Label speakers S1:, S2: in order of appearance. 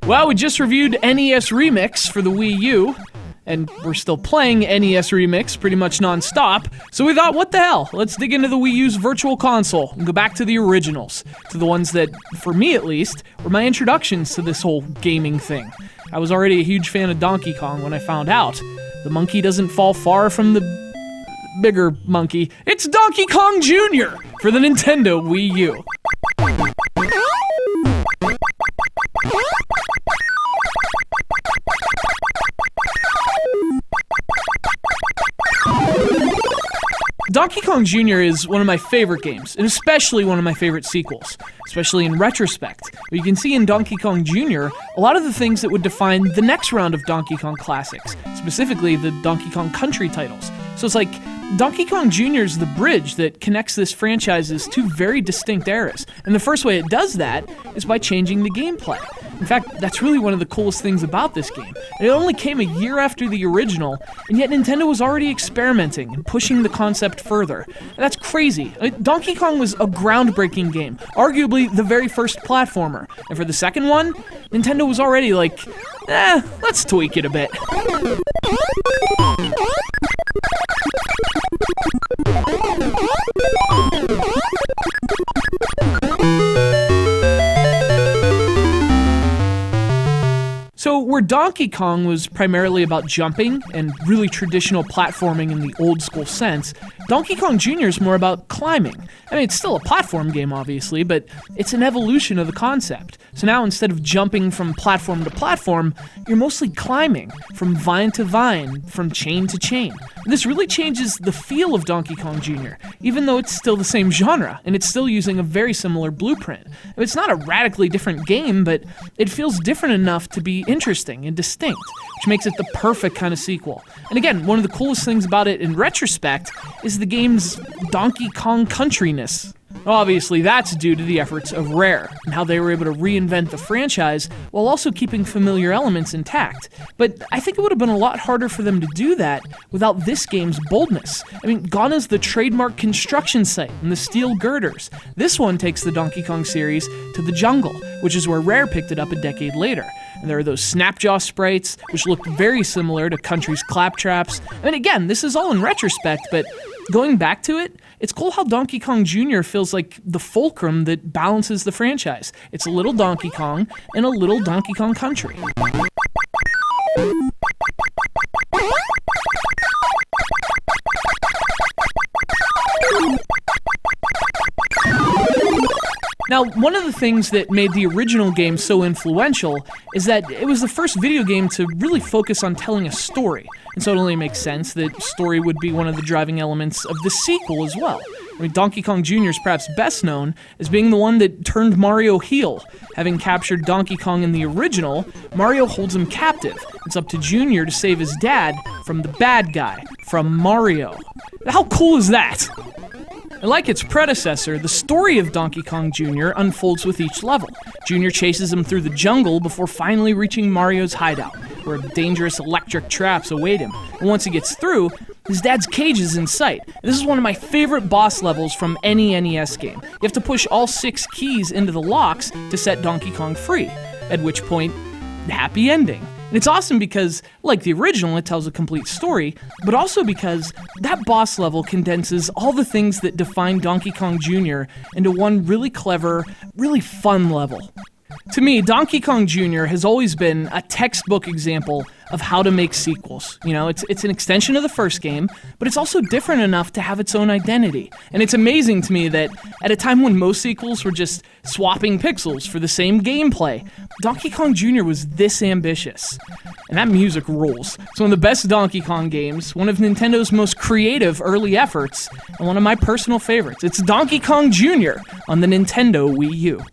S1: Well, we just reviewed NES Remix for the Wii U, and we're still playing NES Remix pretty much non-stop, so we thought, what the hell? Let's dig into the Wii U's Virtual Console and go back to the originals, to the ones that, for me at least, were my introductions to this whole gaming thing. I was already a huge fan of Donkey Kong when I found out. The monkey doesn't fall far from the bigger monkey. It's Donkey Kong Jr. for the Nintendo Wii U. Donkey Kong Jr. is one of my favorite games, and especially one of my favorite sequels, especially in retrospect. You can see in Donkey Kong Jr. a lot of the things that would define the next round of Donkey Kong classics, specifically the Donkey Kong Country titles. So it's like Donkey Kong Jr. is the bridge that connects this franchise's two very distinct eras, and the first way it does that is by changing the gameplay. In fact, that's really one of the coolest things about this game. And it only came a year after the original, and yet Nintendo was already experimenting and pushing the concept further. And that's crazy. Donkey Kong was a groundbreaking game, arguably the very first platformer. And for the second one, Nintendo was already like, let's tweak it a bit. So where Donkey Kong was primarily about jumping and really traditional platforming in the old school sense, Donkey Kong Jr. is more about climbing. I mean, it's still a platform game, obviously, but it's an evolution of the concept. So now instead of jumping from platform to platform, you're mostly climbing from vine to vine, from chain to chain. And this really changes the feel of Donkey Kong Jr., even though it's still the same genre, and it's still using a very similar blueprint. It's not a radically different game, but it feels different enough to be interesting and distinct, which makes it the perfect kind of sequel. And again, one of the coolest things about it in retrospect is the game's Donkey Kong countryness. Obviously, that's due to the efforts of Rare and how they were able to reinvent the franchise while also keeping familiar elements intact. But I think it would have been a lot harder for them to do that without this game's boldness. I mean, gone is the trademark construction site and the steel girders. This one takes the Donkey Kong series to the jungle, which is where Rare picked it up a decade later. And there are those Snapjaw sprites, which look very similar to Country's Claptraps. I mean, again, this is all in retrospect, but going back to it, it's cool how Donkey Kong Jr. feels like the fulcrum that balances the franchise. It's a little Donkey Kong and a little Donkey Kong Country. Now, one of the things that made the original game so influential is that it was the first video game to really focus on telling a story. And so it only makes sense that story would be one of the driving elements of the sequel as well. I mean, Donkey Kong Jr. is perhaps best known as being the one that turned Mario heel. Having captured Donkey Kong in the original, Mario holds him captive. It's up to Jr. to save his dad from the bad guy, from Mario. How cool is that? And like its predecessor, the story of Donkey Kong Jr. unfolds with each level. Jr. chases him through the jungle before finally reaching Mario's hideout, where dangerous electric traps await him. And once he gets through, his dad's cage is in sight. This is one of my favorite boss levels from any NES game. You have to push all 6 keys into the locks to set Donkey Kong free, at which point, happy ending. And it's awesome because, like the original, it tells a complete story, but also because that boss level condenses all the things that define Donkey Kong Jr. into one really clever, really fun level. To me, Donkey Kong Jr. has always been a textbook example of how to make sequels. You know, it's an extension of the first game, but it's also different enough to have its own identity. And it's amazing to me that at a time when most sequels were just swapping pixels for the same gameplay, Donkey Kong Jr. was this ambitious. And that music rules. It's one of the best Donkey Kong games, one of Nintendo's most creative early efforts, and one of my personal favorites. It's Donkey Kong Jr. on the Nintendo Wii U.